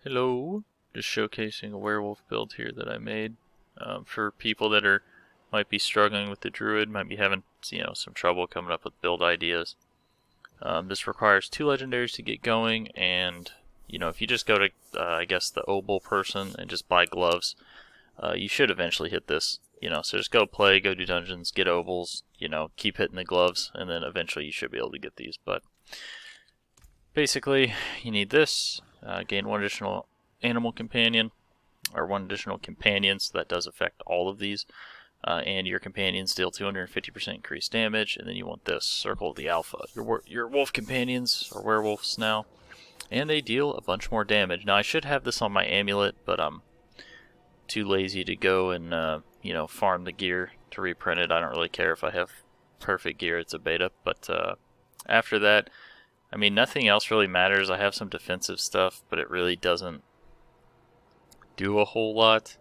Hello, just showcasing a werewolf build here that I made for people that might be struggling with the druid, might be having some trouble coming up with build ideas. This requires 2 legendaries to get going, and if you just go to I guess the obol person and just buy gloves, you should eventually hit this. So just go play, go do dungeons, get obols, keep hitting the gloves, and then eventually you should be able to get these. But basically, you need this. Gain 1 additional animal companion, or 1 additional companion, so that does affect all of these. And your companions deal 250% increased damage, and then you want this, Circle of the Alpha. Your wolf companions are werewolves now, and they deal a bunch more damage. Now I should have this on my amulet, but I'm too lazy to go and farm the gear to reprint it. I don't really care if I have perfect gear, it's a beta. But after that, I mean, nothing else really matters. I have some defensive stuff, but it really doesn't do a whole lot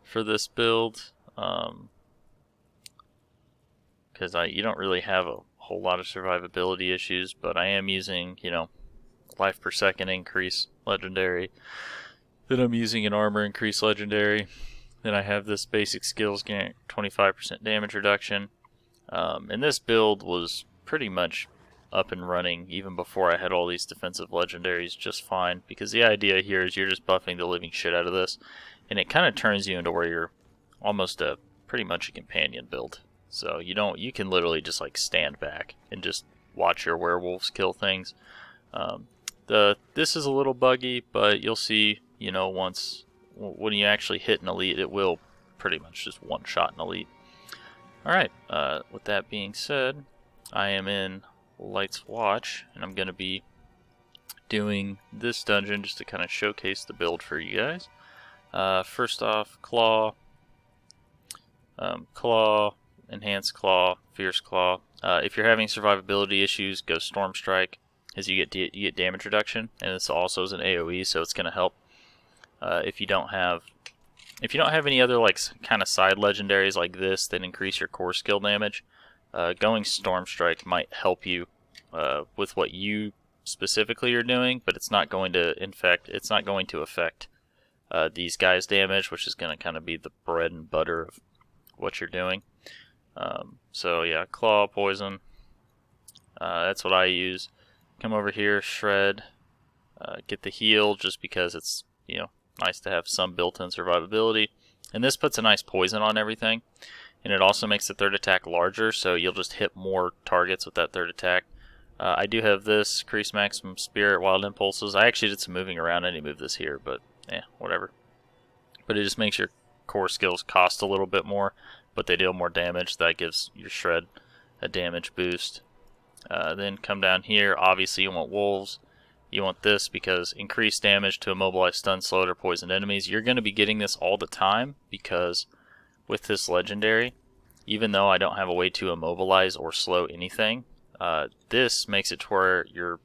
for this build. Because you don't really have a whole lot of survivability issues, but I am using, life per second increase legendary. Then I'm using an armor increase legendary. Then I have this basic skills gain 25% damage reduction. And this build was pretty much up and running even before I had all these defensive legendaries just fine, because the idea here is you're just buffing the living shit out of this, and it kind of turns you into where you're almost pretty much a companion build. So you can literally just like stand back and just watch your werewolves kill things. This is a little buggy, but you'll see, when you actually hit an elite, it will pretty much just one-shot an elite. Alright, with that being said, I am in Light's Watch, and I'm going to be doing this dungeon just to kind of showcase the build for you guys. First off, Claw, Enhanced Claw, Fierce Claw. If you're having survivability issues, go Storm Strike, as you get damage reduction, and this also is an AoE, so it's going to help. If you don't have any other like kind of side legendaries like this that increase your core skill damage, going Storm Strike might help you with what you specifically are doing, but it's not going to affect these guys' damage, which is going to kind of be the bread and butter of what you're doing. So yeah, Claw, Poison, that's what I use. Come over here, Shred, get the heal just because it's nice to have some built-in survivability, and this puts a nice poison on everything. And it also makes the third attack larger, so you'll just hit more targets with that third attack. I do have this, Increase Maximum Spirit, Wild Impulses. I actually did some moving around. I didn't move this here, but whatever. But it just makes your core skills cost a little bit more, but they deal more damage. That gives your Shred a damage boost. Then come down here. Obviously, you want Wolves. You want this because increased damage to immobilize, stun, slowed, or poisoned enemies. You're going to be getting this all the time because with this legendary, even though I don't have a way to immobilize or slow anything, this makes it to where your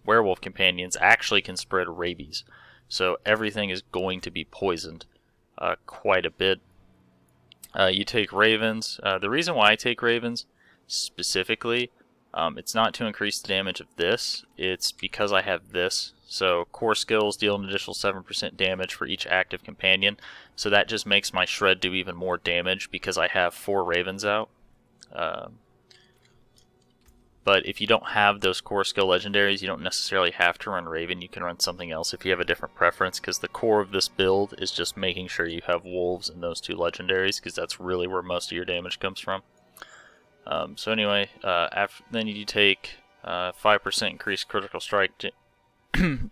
werewolf companions actually can spread rabies. So everything is going to be poisoned quite a bit. You take Ravens. The reason why I take Ravens specifically, it's not to increase the damage of this, it's because I have this. So core skills deal an additional 7% damage for each active companion, so that just makes my Shred do even more damage because I have 4 Ravens out. But if you don't have those core skill legendaries, you don't necessarily have to run Raven. You can run something else if you have a different preference, because the core of this build is just making sure you have Wolves and those 2 legendaries, because that's really where most of your damage comes from. So anyway, then you take 5% increased critical strike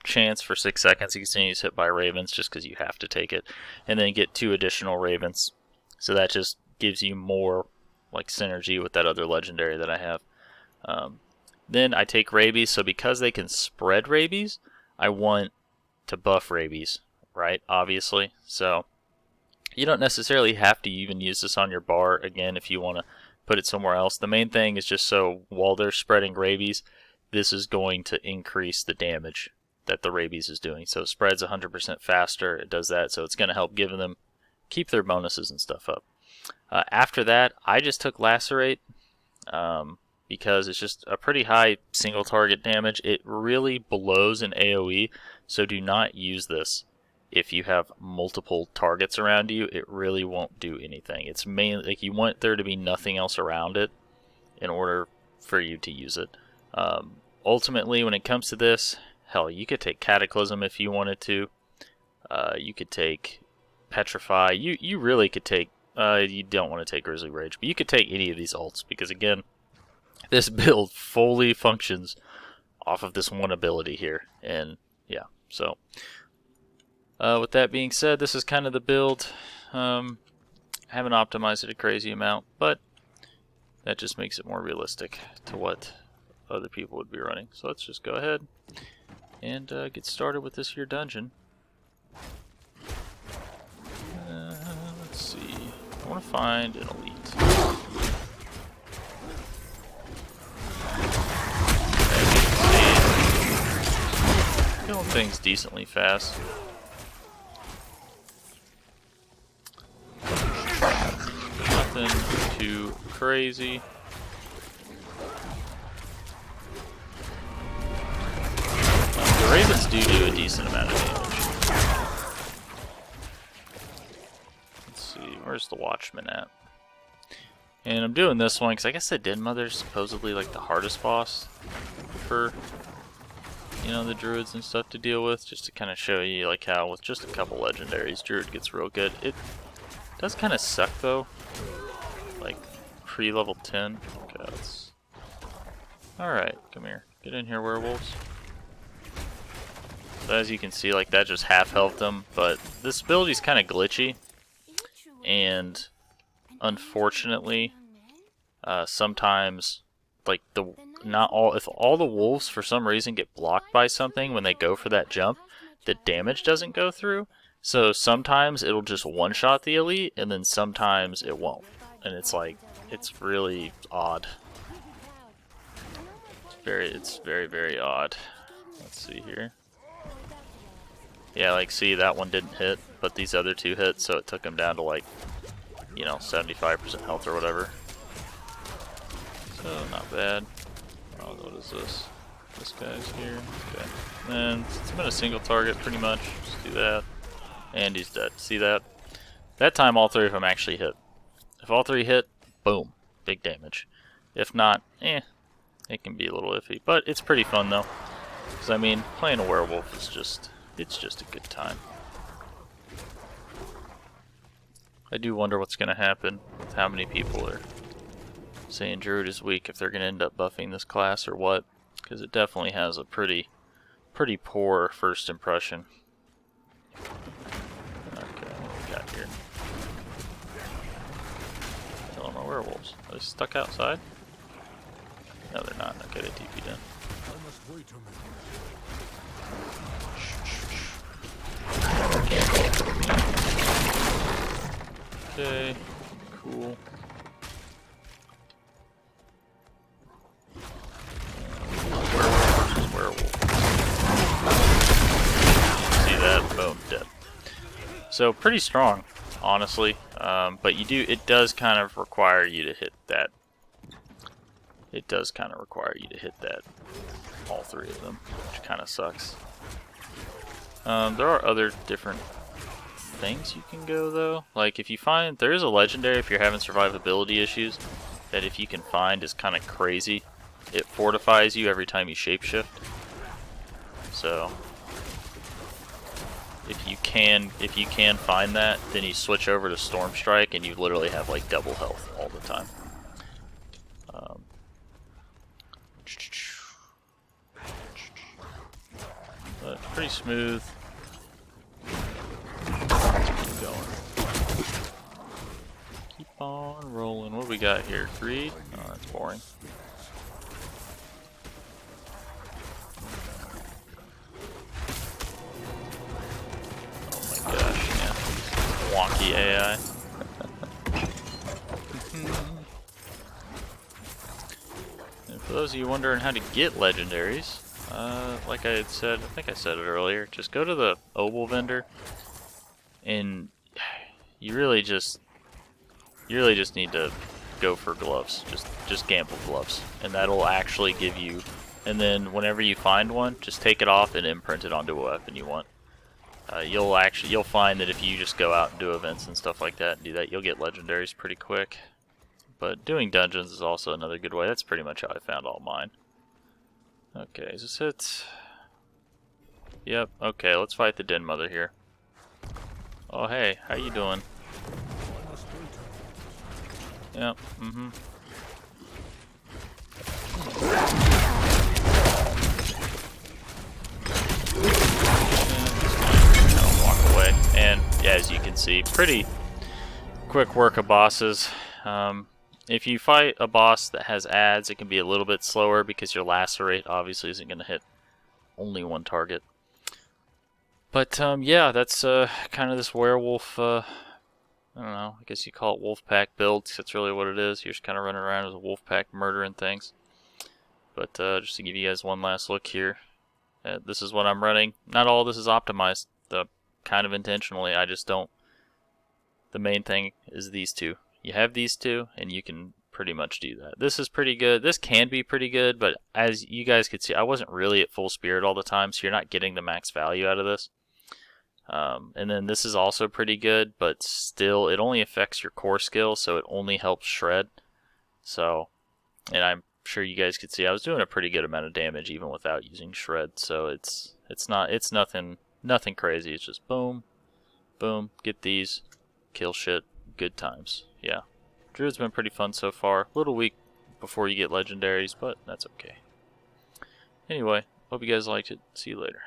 chance for 6 seconds. You can see he's hit by Ravens just because you have to take it, and then get 2 additional Ravens. So that just gives you more like synergy with that other legendary that I have. Then I take Rabies, so because they can spread Rabies, I want to buff Rabies, right? Obviously, so you don't necessarily have to even use this on your bar again if you want to put it somewhere else. The main thing is just so while they're spreading rabies, this is going to increase the damage that the rabies is doing. So it spreads 100% faster. It does that, so it's going to help give them keep their bonuses and stuff up. After that, I just took Lacerate because it's just a pretty high single target damage. It really blows in AoE, So do not use this if you have multiple targets around you. It really won't do anything. It's mainly like you want there to be nothing else around it in order for you to use it. Ultimately, when it comes to this, hell, you could take Cataclysm if you wanted to. You could take Petrify. You really could take. You don't want to take Grizzly Rage, but you could take any of these ults because again, this build fully functions off of this one ability here, and yeah. So, with that being said, this is kind of the build. I haven't optimized it a crazy amount, but that just makes it more realistic to what other people would be running. So let's just go ahead and get started with this here dungeon. Let's see. I want to find an elite. Killing things decently fast. Nothing too crazy. The Ravens do a decent amount of damage. Let's see, where's the Watchman at? And I'm doing this one because I guess the Den Mother's supposedly like the hardest boss for, you know, the druids and stuff to deal with, just to kind of show you like how with just a couple legendaries, druid gets real good. It does kind of suck though, like pre-level 10. Okay, let's... Alright, come here. Get in here, werewolves. So as you can see, like that just half healthed them, but this ability's kind of glitchy, and unfortunately, sometimes like if all the wolves for some reason get blocked by something when they go for that jump, the damage doesn't go through. So sometimes it'll just one-shot the elite, and then sometimes it won't, and it's like it's really odd. It's very, very odd. Let's see here. Yeah, like see that one didn't hit, but these other two hit, so it took him down to like, you know, 75% health or whatever. So not bad. Oh, what is this? This guy's here. Okay. And it's been a single target pretty much. Just do that. And he's dead. See that? That time all three of them actually hit. If all three hit, boom. Big damage. If not, it can be a little iffy. But it's pretty fun though. Because I mean, playing a werewolf is just... it's just a good time. I do wonder what's going to happen with how many people are saying Druid is weak, if they're going to end up buffing this class or what. Because it definitely has a pretty poor first impression. Okay, what we got here? Killing my werewolves. Are they stuck outside? No, they're not. Okay, they TP'd in. Okay, cool. Werewolf versus werewolf. See that? Boom, dead. So pretty strong, honestly. But it does kind of require you to hit that. It does kind of require you to hit that. All three of them, which kind of sucks. There are other different things you can go though. Like if you find there is a legendary, if you're having survivability issues, that if you can find is kind of crazy. It fortifies you every time you shapeshift. So if you can find that, then you switch over to Storm Strike and you literally have like double health all the time. But pretty smooth. Keep going. Keep on rolling. What do we got here? Greed? Oh, that's boring. Oh my gosh, yeah. Wonky AI. And for those of you wondering how to get legendaries, like I had said, I think I said it earlier, just go to the Obel vendor, and you really just need to go for gloves. Just gamble gloves, and that'll actually give you and then whenever you find one, just take it off and imprint it onto a weapon you want. You'll find that if you just go out and do events and stuff like that and do that, you'll get legendaries pretty quick. But doing dungeons is also another good way. That's pretty much how I found all mine. Okay, is this it? Yep, okay, let's fight the Den Mother here. Oh hey, how you doing? Yep, walk away. And yeah, as you can see, pretty quick work of bosses. If you fight a boss that has ads, it can be a little bit slower because your lacerate obviously isn't going to hit only one target. But yeah, that's kind of this werewolf, I don't know, I guess you call it wolf pack build, 'cause that's really what it is. You're just kind of running around as a wolf pack murdering things. But just to give you guys one last look here, this is what I'm running. Not all this is optimized, kind of intentionally. I just don't. The main thing is these two. You have these two, and you can pretty much do that. This is pretty good. This can be pretty good, but as you guys could see, I wasn't really at full spirit all the time, so you're not getting the max value out of this. And then this is also pretty good, but still, it only affects your core skill, so it only helps shred. So, and I'm sure you guys could see I was doing a pretty good amount of damage even without using shred. So it's nothing crazy. It's just boom, boom, get these, kill shit, good times. Yeah, Druid's been pretty fun so far. A little weak before you get legendaries, but that's okay. Anyway, hope you guys liked it. See you later.